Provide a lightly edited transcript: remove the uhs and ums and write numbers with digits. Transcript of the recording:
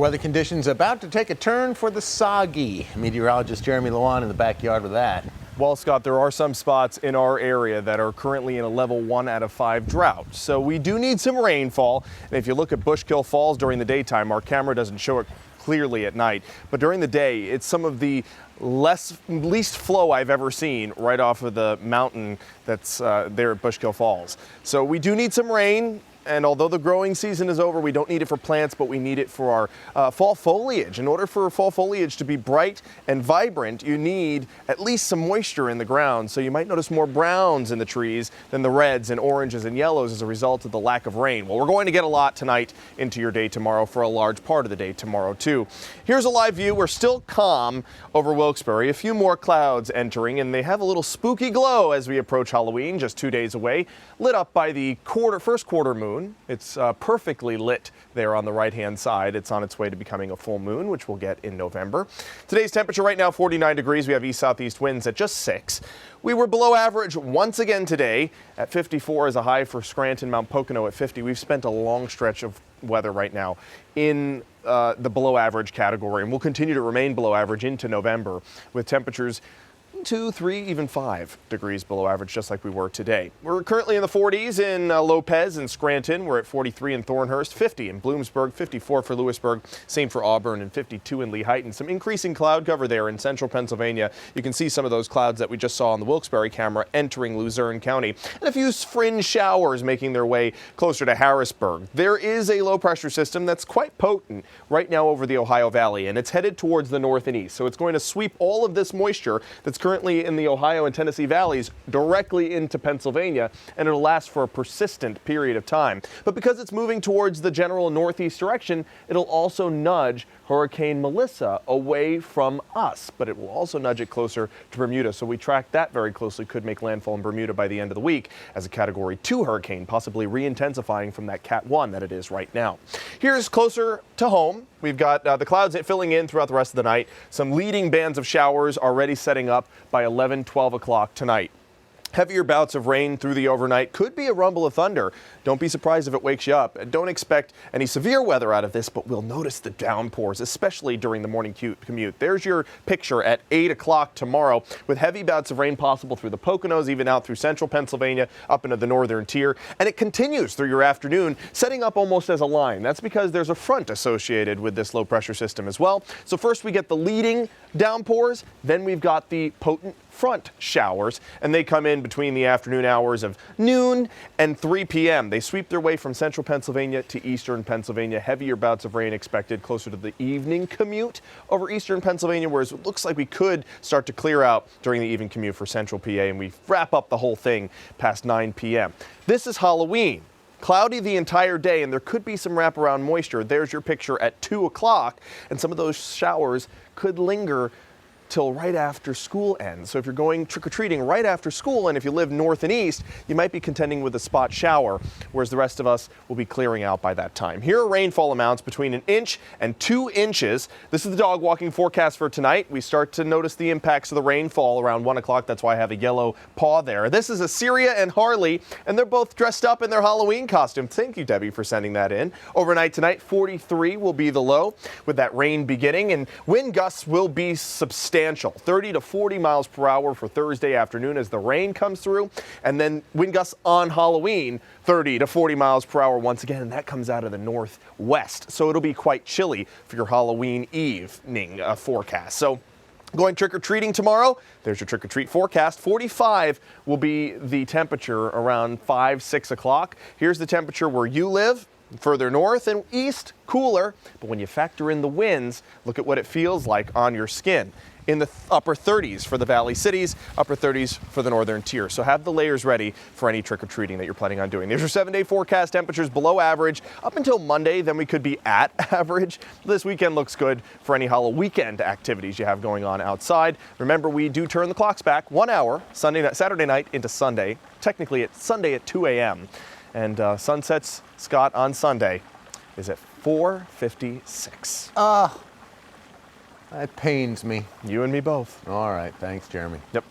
Weather conditions about to take a turn for the soggy. Meteorologist Jeremy Lewan in the backyard with that. Well, Scott, there are some spots in our area that are currently in a level 1 out of 5 drought. So we do need some rainfall. And if you look at Bushkill Falls during the daytime, our camera doesn't show it clearly at night. But during the day, it's some of the least flow I've ever seen right off of the mountain that's there at Bushkill Falls. So we do need some rain. And although the growing season is over, we don't need it for plants, but we need it for our fall foliage. In order for fall foliage to be bright and vibrant, you need at least some moisture in the ground. So you might notice more browns in the trees than the reds and oranges and yellows as a result of the lack of rain. Well, we're going to get a lot tonight into your day tomorrow for a large part of the day tomorrow, too. Here's a live view. We're still calm over Wilkes-Barre. A few more clouds entering, and they have a little spooky glow as we approach Halloween, just 2 days away, lit up by the first quarter moon. It's perfectly lit there on the right-hand side. It's on its way to becoming a full moon, which we'll get in November. Today's temperature right now, 49 degrees. We have east-southeast winds at just 6. We were below average once again today at 54 as a high for Scranton, Mount Pocono at 50. We've spent a long stretch of weather right now in the below average category, and we'll continue to remain below average into November with temperatures 2, 3, even 5 degrees below average, just like we were today. We're currently in the 40s in Lopez and Scranton. We're at 43 in Thornhurst, 50 in Bloomsburg, 54 for Lewisburg, same for Auburn, and 52 in Lehighton. Some increasing cloud cover there in central Pennsylvania. You can see some of those clouds that we just saw on the Wilkes-Barre camera entering Luzerne County, and a few fringe showers making their way closer to Harrisburg. There is a low pressure system that's quite potent right now over the Ohio Valley, and it's headed towards the north and east. So it's going to sweep all of this moisture that's currently in the Ohio and Tennessee valleys directly into Pennsylvania, and it'll last for a persistent period of time. But because it's moving towards the general northeast direction, it'll also nudge Hurricane Melissa away from us, but it will also nudge it closer to Bermuda. So we track that very closely. Could make landfall in Bermuda by the end of the week as a Category 2 hurricane, possibly re-intensifying from that Cat 1 that it is right now. Here's closer to home. We've got the clouds filling in throughout the rest of the night. Some leading bands of showers already setting up by 11, 12 o'clock tonight. Heavier bouts of rain through the overnight. Could be a rumble of thunder. Don't be surprised if it wakes you up. Don't expect any severe weather out of this, but we'll notice the downpours, especially during the morning commute. There's your picture at 8 o'clock tomorrow, with heavy bouts of rain possible through the Poconos, even out through central Pennsylvania, up into the northern tier. And it continues through your afternoon, setting up almost as a line. That's because there's a front associated with this low pressure system as well. So first we get the leading downpours, then we've got the potent front showers, and they come in between the afternoon hours of noon and 3 p.m. They sweep their way from central Pennsylvania to eastern Pennsylvania. Heavier bouts of rain expected closer to the evening commute over eastern Pennsylvania, whereas it looks like we could start to clear out during the evening commute for central PA, and we wrap up the whole thing past 9 p.m. This is Halloween. Cloudy the entire day, and there could be some wraparound moisture. There's your picture at 2 o'clock, and some of those showers could linger till right after school ends. So if you're going trick-or-treating right after school, and if you live north and east, you might be contending with a spot shower, whereas the rest of us will be clearing out by that time. Here are rainfall amounts between 1 inch and 2 inches. This is the dog walking forecast for tonight. We start to notice the impacts of the rainfall around 1 o'clock. That's why I have a yellow paw there. This is Assyria and Harley, and they're both dressed up in their Halloween costume. Thank you, Debbie, for sending that in. Overnight tonight, 43 will be the low with that rain beginning, and wind gusts will be substantial. 30 to 40 miles per hour for Thursday afternoon as the rain comes through, and then wind gusts on Halloween, 30 to 40 miles per hour once again, and that comes out of the northwest. So it'll be quite chilly for your Halloween evening forecast. So going trick-or-treating tomorrow, there's your trick-or-treat forecast. 45 will be the temperature around 5, 6 o'clock. Here's the temperature where you live. Further north and east, cooler, but when you factor in the winds, look at what it feels like on your skin. In the upper 30s for the valley cities, upper 30s for the northern tier. So have the layers ready for any trick-or-treating that you're planning on doing. There's your 7-day forecast. Temperatures below average up until Monday, then we could be at average. This weekend looks good for any Halloween weekend activities you have going on outside. Remember, we do turn the clocks back 1 hour Saturday night into Sunday. Technically, it's Sunday at 2 a.m. And sunsets, Scott, on Sunday is at 4:56. That pains me. You and me both. All right. Thanks, Jeremy. Yep.